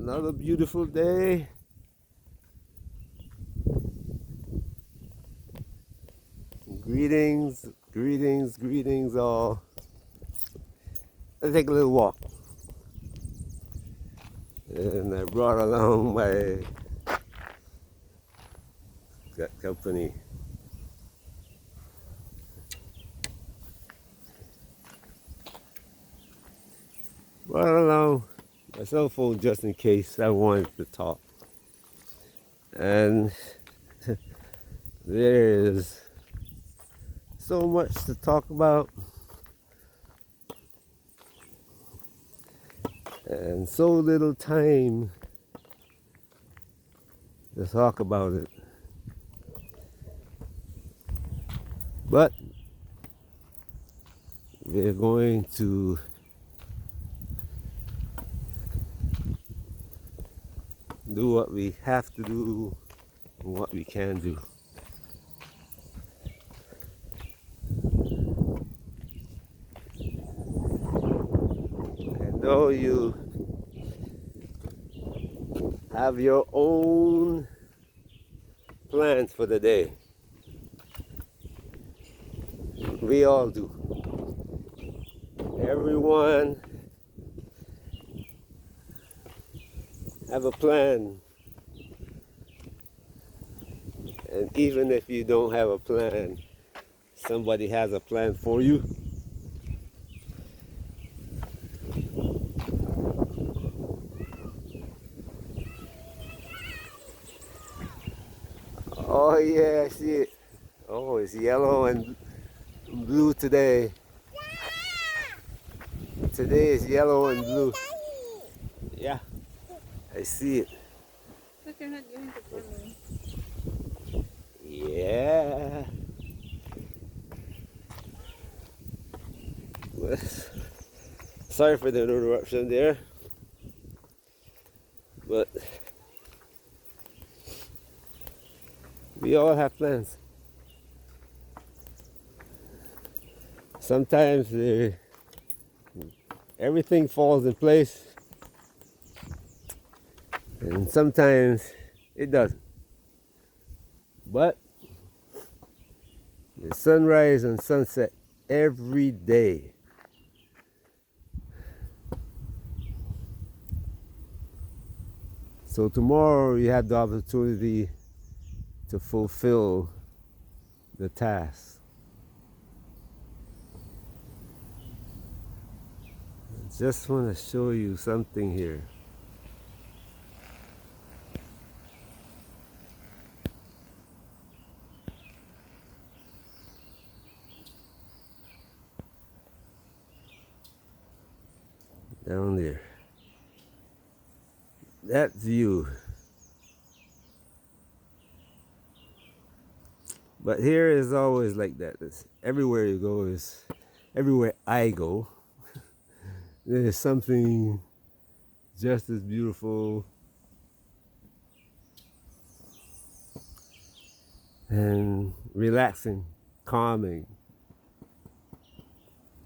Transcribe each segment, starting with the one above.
Another beautiful day. Greetings, greetings, greetings all. Let's take a little walk. And I brought along my company. Brought along my cell phone just in case I wanted to talk. And there is so much to talk about and so little time to talk about it. But we're going to do what we have to do and what we can do. And though you have your own plans for the day, we all do. Everyone have a plan. And even if you don't have a plan, somebody has a plan for you. Oh yeah, I see it. Oh, it's yellow and blue today. Today is yellow and blue. Yeah, I see it. But you're not going to follow. Yeah. Sorry for the interruption there, but we all have plans. Sometimes everything falls in place, and sometimes it doesn't. But the sunrise and sunset every day. So tomorrow you have the opportunity to fulfill the task. I just want to show you something here. Down there. That view. But here is always like that. It's everywhere you go is everywhere I go. There's something just as beautiful and relaxing, calming.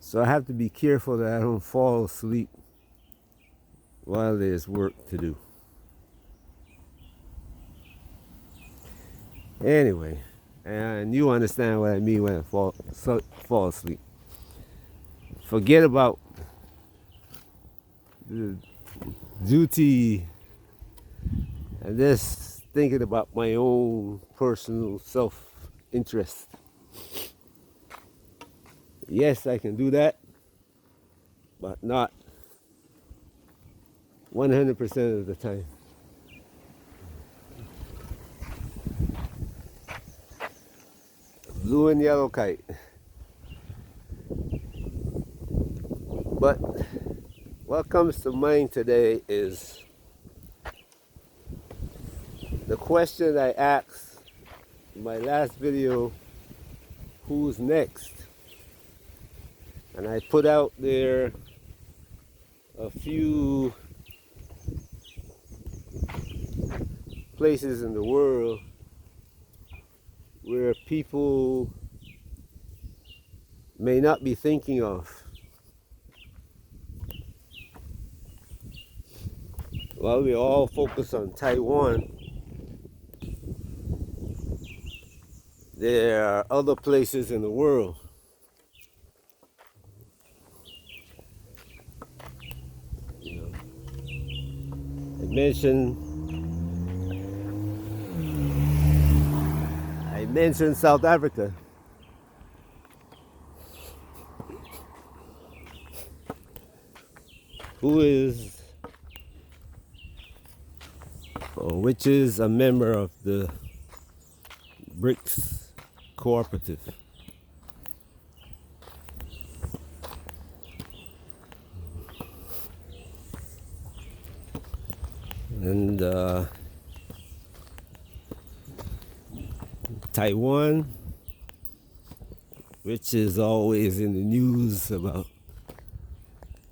So I have to be careful that I don't fall asleep while there's work to do. Anyway, and you understand what I mean when I fall asleep. Forget about the duty and just thinking about my own personal self-interest. Yes, I can do that, but not 100% of the time. Blue and yellow kite. But what comes to mind today is the question I asked in my last video, who's next? And I put out there a few places in the world where people may not be thinking of. while we all focus on Taiwan, there are other places in the world. You know, I mentioned South Africa. Who is or which is a member of the BRICS cooperative. And Taiwan, which is always in the news about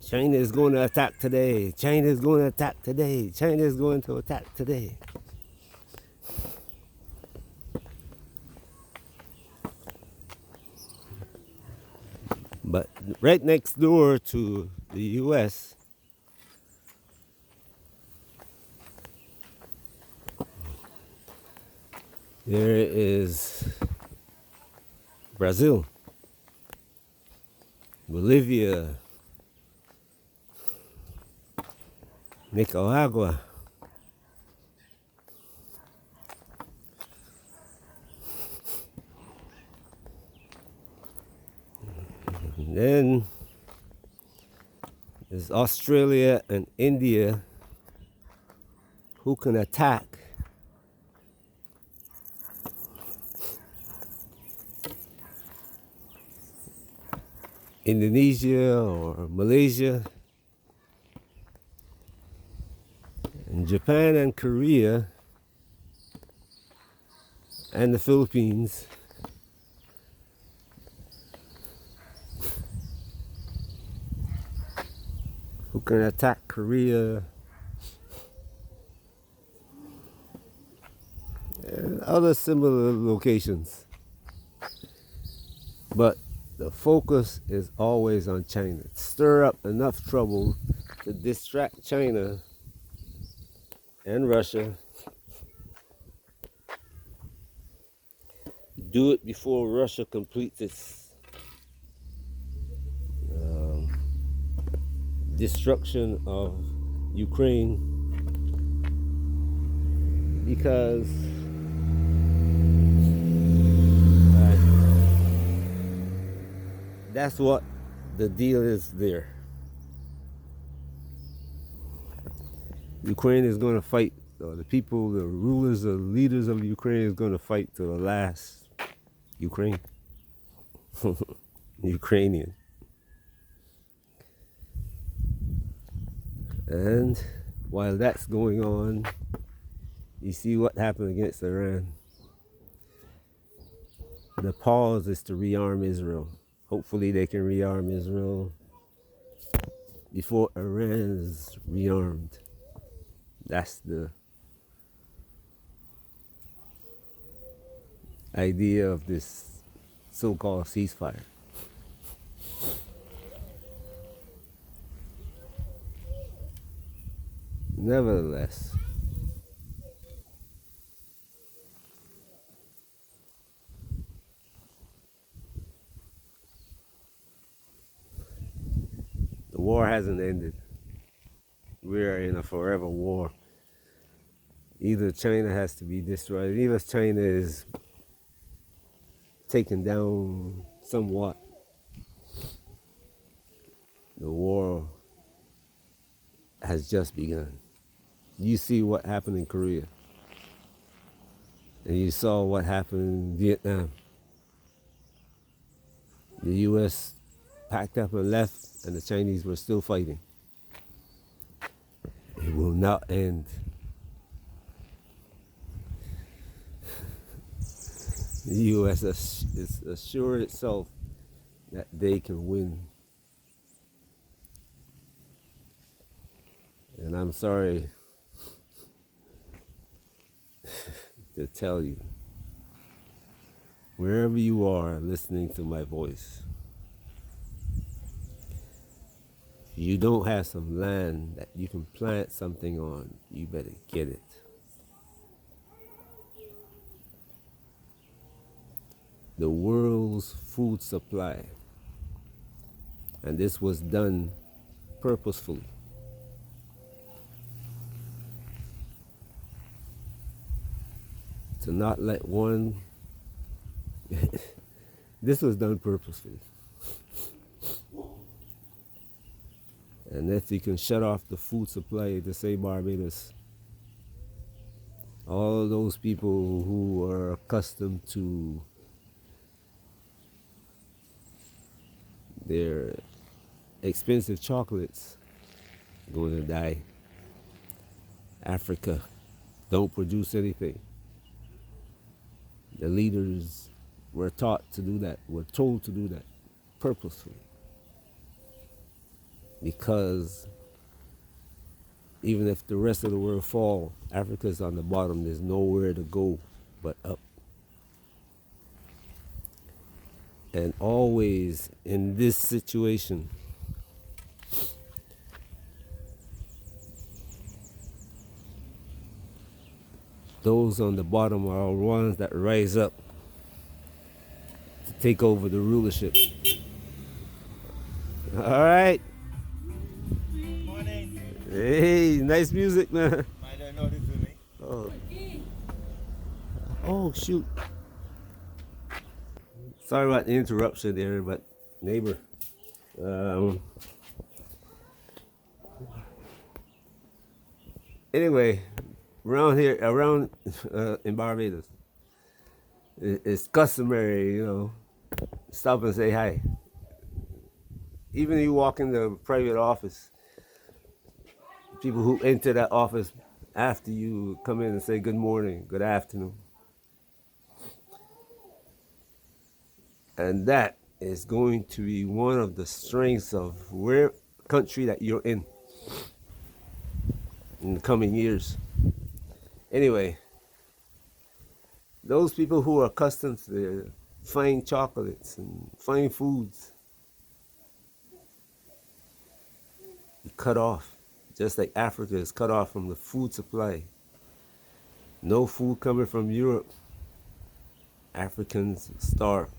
China is going to attack today, China is going to attack today, China is going to attack today. But right next door to the US, there is Brazil, Bolivia, Nicaragua, and then there's Australia and India who can attack Indonesia or Malaysia, and Japan and Korea and the Philippines who can attack Korea and other similar locations. But the focus is always on China. Stir up enough trouble to distract China and Russia. Do it before Russia completes its destruction of Ukraine, because that's what the deal is there. Ukraine is going to fight, the people, the rulers, the leaders of Ukraine is going to fight to the last Ukraine. Ukrainian. And while that's going on, you see what happened against Iran. The pause is to rearm Israel. Hopefully they can rearm Israel before Iran is rearmed. That's the idea of this so-called ceasefire. Nevertheless, the war hasn't ended. We're in a forever war. Either China has to be destroyed, either China is taken down somewhat. The war has just begun. You see what happened in Korea, and you saw what happened in Vietnam. The US packed up and left, and the Chinese were still fighting. It will not end. The US is assured itself that they can win. And I'm sorry to tell you, wherever you are listening to my voice, if you don't have some land that you can plant something on, you better get it. The world's food supply, and this was done purposefully, to not let one, this was done purposefully. And if you can shut off the food supply to say Barbados, all those people who are accustomed to their expensive chocolates going to die. Africa don't produce anything. The leaders were taught to do that, were told to do that purposefully. Because even if the rest of the world fall, Africa's on the bottom. There's nowhere to go but up. And always in this situation, those on the bottom are ones that rise up to take over the rulership. All right. Morning. Hey, nice music, man. I don't know this is me. Oh, oh shoot. Sorry about the interruption there, but neighbor. Um, anyway, around here, around in Barbados, it's customary, stop and say hi. Even if you walk in the private office, people who enter that office after you come in and say good morning, good afternoon. And that is going to be one of the strengths of where country that you're in the coming years. Anyway, those people who are accustomed to their fine chocolates and fine foods, you cut off, just like Africa is cut off from the food supply. No food coming from Europe. Africans starve.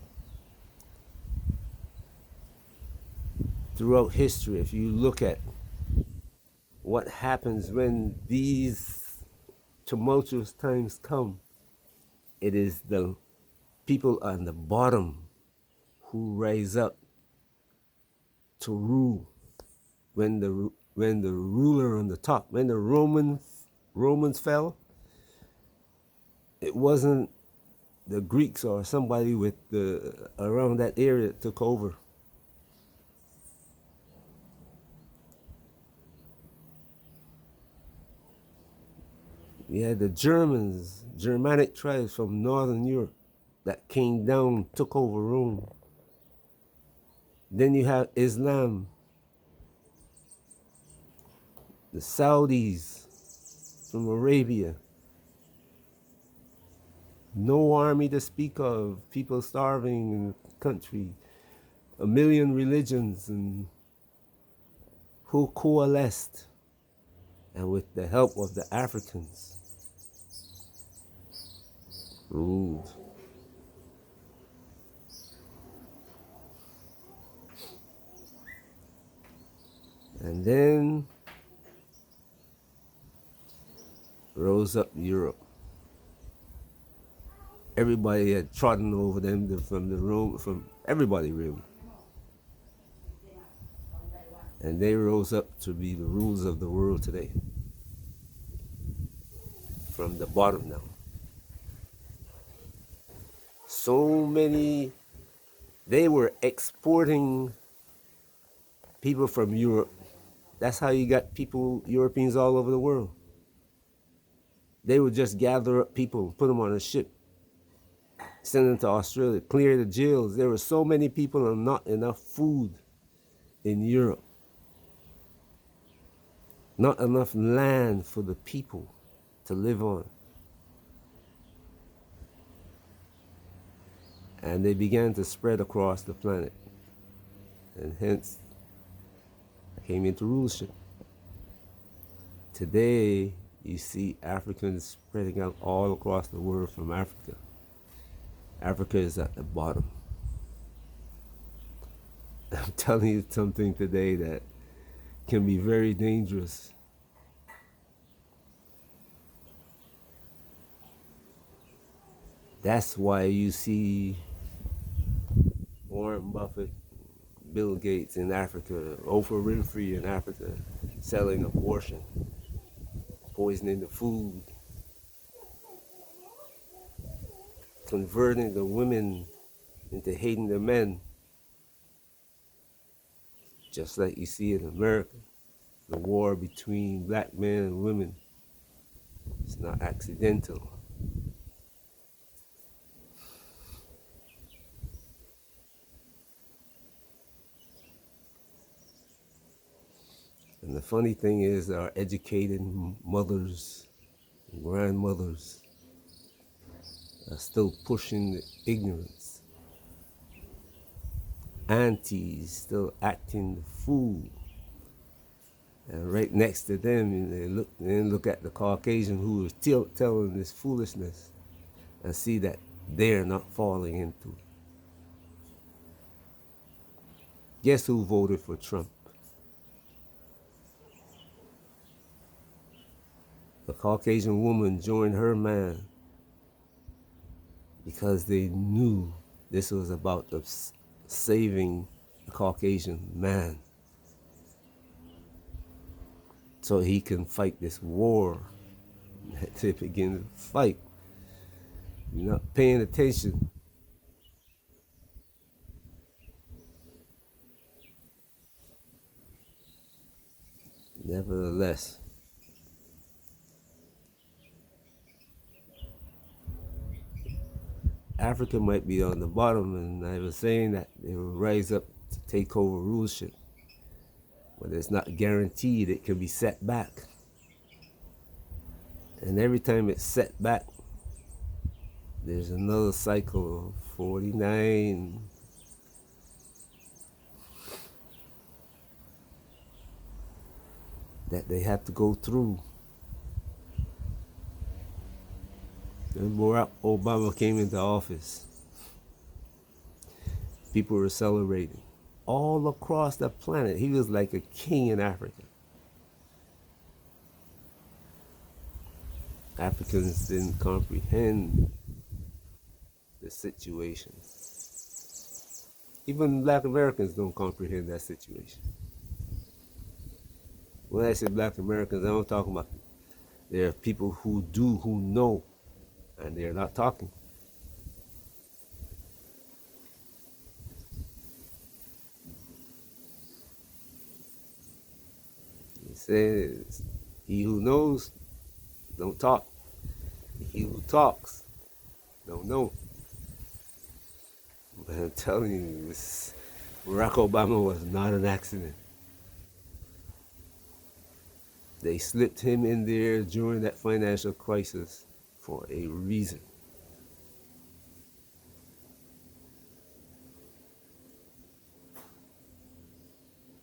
Throughout history, if you look at what happens when these tumultuous times come, it is the people on the bottom who rise up to rule. When the ruler on the top, when the Romans fell, it wasn't the Greeks or somebody with the around that area that took over. You had the Germans, Germanic tribes from Northern Europe that came down, took over Rome. Then you have Islam, the Saudis from Arabia. No army to speak of, people starving in the country, a million religions, and who coalesced, and with the help of the Africans, ruled. And then rose up Europe. Everybody had trodden over them from the Rome, from everybody really. And they rose up to be the rulers of the world today. From the bottom now. So many, they were exporting people from Europe. That's how you got people, Europeans all over the world. They would just gather up people, put them on a ship, send them to Australia, clear the jails. There were so many people and not enough food in Europe. Not enough land for the people to live on. And they began to spread across the planet. And hence, came into rulership. Today, you see Africans spreading out all across the world from Africa. Africa is at the bottom. I'm telling you something today that can be very dangerous. That's why you see Warren Buffett, Bill Gates in Africa, Oprah Winfrey in Africa, selling abortion, poisoning the food, converting the women into hating the men, just like you see in America. The war between black men and women is not accidental. And the funny thing is, our educated mothers and grandmothers are still pushing the ignorance. Aunties still acting the fool. And right next to them, they look at the Caucasian who is telling this foolishness and see that they're not falling into it. Guess who voted for Trump? The Caucasian woman joined her man because they knew this was about saving the Caucasian man so he can fight this war that they begin to fight. You're not paying attention. Nevertheless, Africa might be on the bottom, and I was saying that they will rise up to take over rulership, but it's not guaranteed. It can be set back, and every time it's set back, there's another cycle of 49 that they have to go through. When Barack Obama came into office, people were celebrating all across the planet. He was like a king in Africa. Africans didn't comprehend the situation. Even black Americans don't comprehend that situation. When I say black Americans, I'm talking about there are people who do, who know, and they're not talking. He says, he who knows, don't talk. He who talks, don't know. But I'm telling you, Barack Obama was not an accident. They slipped him in there during that financial crisis for a reason.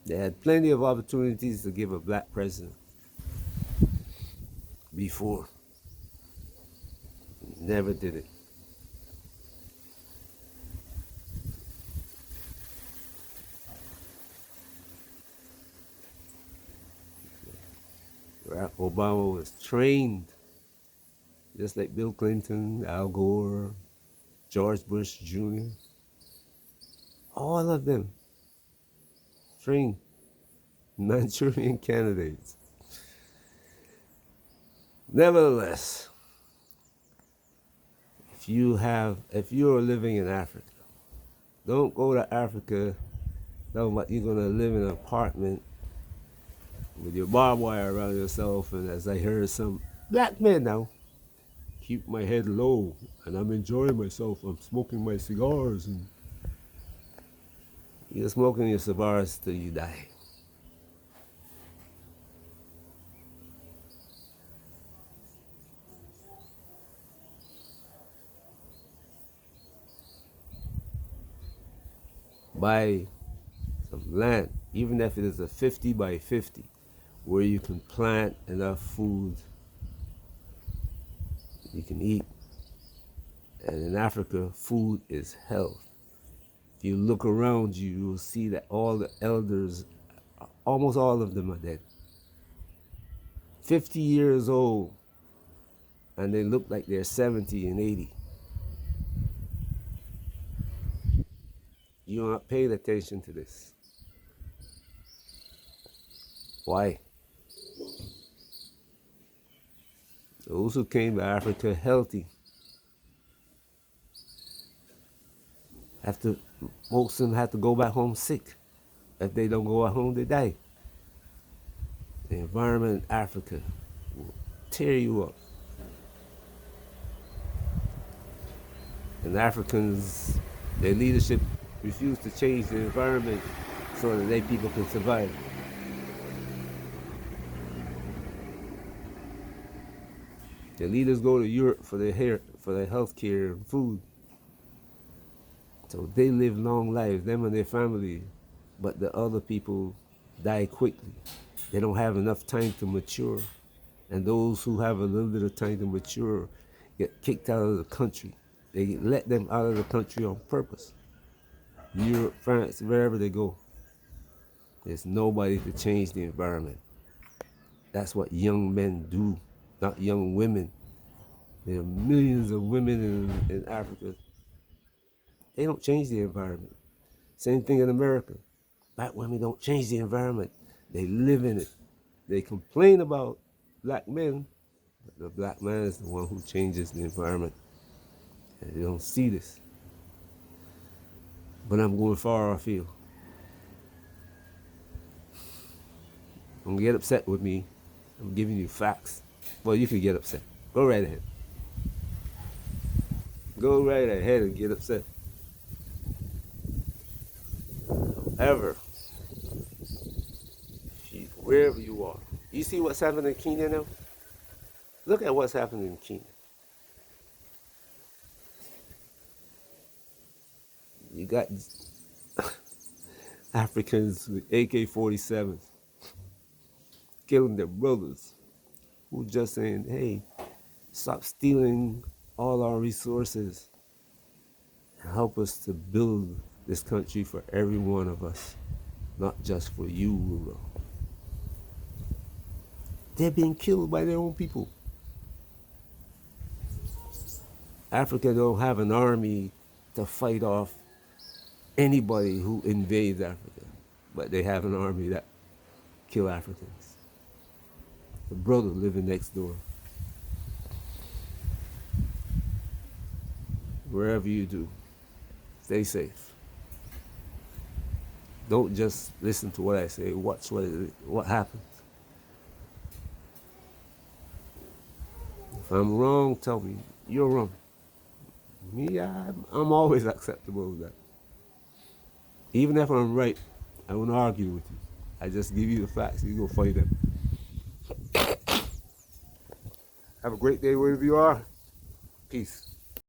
They had plenty of opportunities to give a black president before. Never did it. Barack Obama was trained, just like Bill Clinton, Al Gore, George Bush Jr. All of them trained Manchurian candidates. Nevertheless, if you are living in Africa, don't go to Africa knowing that you're gonna live in an apartment with your barbed wire around yourself, and as I heard some black men now, keep my head low and I'm enjoying myself. I'm smoking my cigars, and you're smoking your cigars till you die. Buy some land even if it is a 50 by 50, where you can plant enough food you can eat. And in Africa, food is health. If you look around you, you will see that all the elders, almost all of them are dead. 50 years old, and they look like they're 70 and 80. You're not paying attention to this. Why? Those who came to Africa healthy have to, most of them have to go back home sick. If they don't go at home, they die. The environment in Africa will tear you up. And Africans, their leadership refuse to change the environment so that their people can survive. The leaders go to Europe for their health care and food. So they live long lives, them and their family, but the other people die quickly. They don't have enough time to mature. And those who have a little bit of time to mature get kicked out of the country. They let them out of the country on purpose. Europe, France, wherever they go. There's nobody to change the environment. That's what young men do, not young women. There are millions of women in Africa. They don't change the environment. Same thing in America. Black women don't change the environment. They live in it. They complain about black men, but the black man is the one who changes the environment. And they don't see this. But I'm going far afield. Don't get upset with me. I'm giving you facts. Well, you can get upset. Go right ahead. Go right ahead and get upset. However, wherever you are, you see what's happening in Kenya now? Look at what's happening in Kenya. You got Africans with AK-47s killing their brothers who just saying, hey, stop stealing all our resources and help us to build this country for every one of us, not just for you, ruler. They're being killed by their own people. Africa don't have an army to fight off anybody who invades Africa, but they have an army that kill Africans. The brother living next door. Wherever you do, stay safe. Don't just listen to what I say, watch what happens. If I'm wrong, tell me, you're wrong. Me, I'm always acceptable with that. Even if I'm right, I won't argue with you. I just give you the facts, you go fight them. Have a great day wherever you are. Peace.